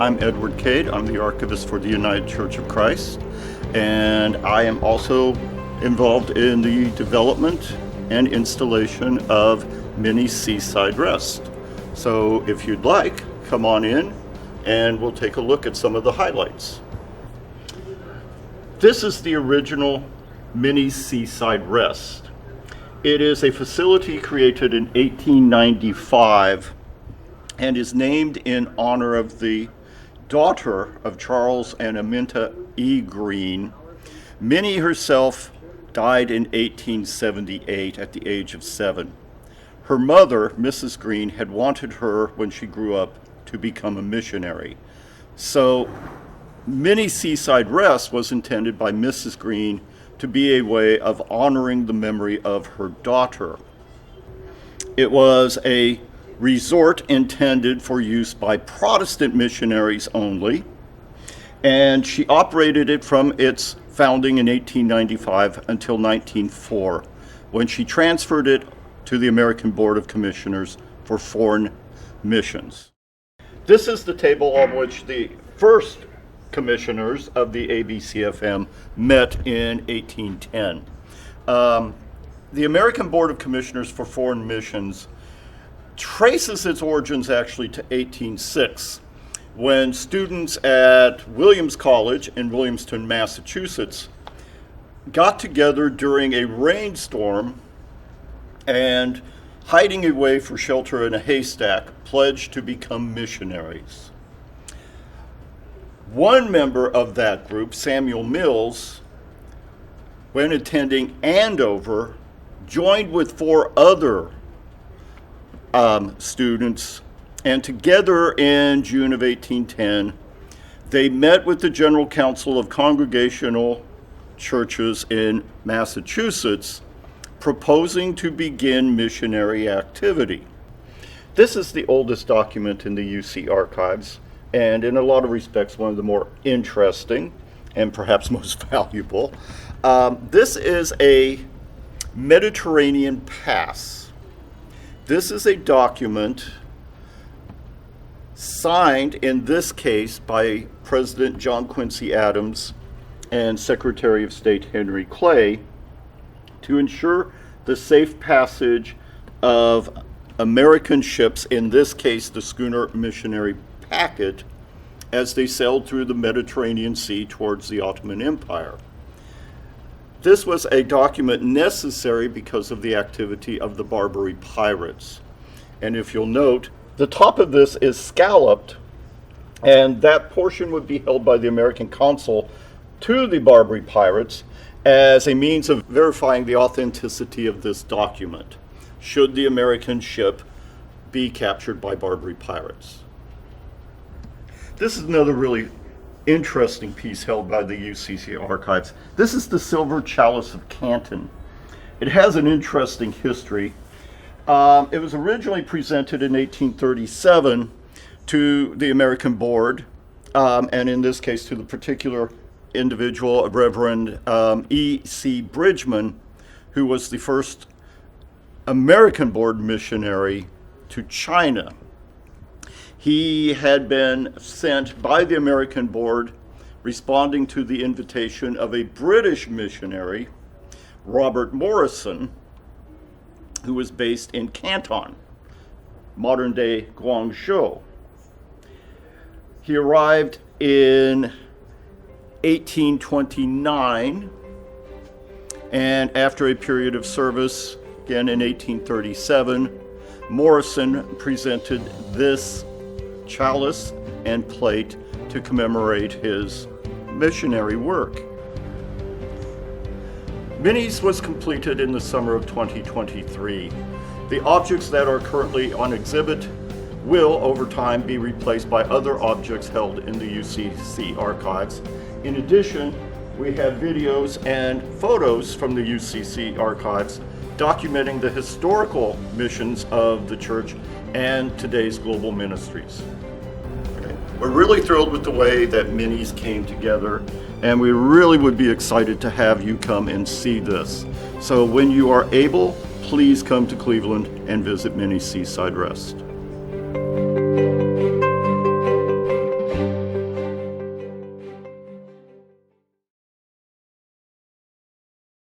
I'm Ed Cade. I'm the archivist for the United Church of Christ, and I am also involved in the development and installation of Minnie's Seaside Rest. So if you'd like, come on in and we'll take a look at some of the highlights. This is the original Minnie's Seaside Rest. It is a facility created in 1895 and is named in honor of the daughter of Charles and Aminta E. Green. Minnie herself died in 1878 at the age of 7. Her mother, Mrs. Green, had wanted her when she grew up to become a missionary. So Minnie's Seaside Rest was intended by Mrs. Green to be a way of honoring the memory of her daughter. It was a resort intended for use by Protestant missionaries only, and she operated it from its founding in 1895 until 1904, when she transferred it to the American Board of Commissioners for Foreign Missions. This is the table on which the first commissioners of the ABCFM met in 1810. The American Board of Commissioners for Foreign Missions traces its origins actually to 1806, when students at Williams College in Williamston, Massachusetts, got together during a rainstorm and, hiding away for shelter in a haystack, pledged to become missionaries. One member of that group, Samuel Mills, when attending Andover, joined with 4 other students, and together in June of 1810, they met with the General Council of Congregational Churches in Massachusetts, proposing to begin missionary activity. This is the oldest document in the UC archives, and in a lot of respects, one of the more interesting and perhaps most valuable. This is a Mediterranean pass. This is a document signed, in this case, by President John Quincy Adams and Secretary of State Henry Clay, to ensure the safe passage of American ships, in this case the schooner Missionary Packet, as they sailed through the Mediterranean Sea towards the Ottoman Empire. This was a document necessary because of the activity of the Barbary pirates. And if you'll note, the top of this is scalloped, and that portion would be held by the American consul to the Barbary pirates as a means of verifying the authenticity of this document, should the American ship be captured by Barbary pirates. This is another really interesting piece held by the UCC archives. This is the Silver Chalice of Canton. It has an interesting history. It was originally presented in 1837 to the American Board, and in this case to the particular individual, Reverend E.C. Bridgman, who was the first American Board missionary to China. He had been sent by the American Board responding to the invitation of a British missionary, Robert Morrison, who was based in Canton, modern-day Guangzhou. He arrived in 1829, and after a period of service, again in 1837, Morrison presented this chalice and plate to commemorate his missionary work. Minnie's was completed in the summer of 2023. The objects that are currently on exhibit will, over time, be replaced by other objects held in the UCC archives. In addition, we have videos and photos from the UCC archives documenting the historical missions of the church and today's global ministries. We're really thrilled with the way that Minnie's came together, and we really would be excited to have you come and see this. So when you are able, please come to Cleveland and visit Minnie's Seaside Rest.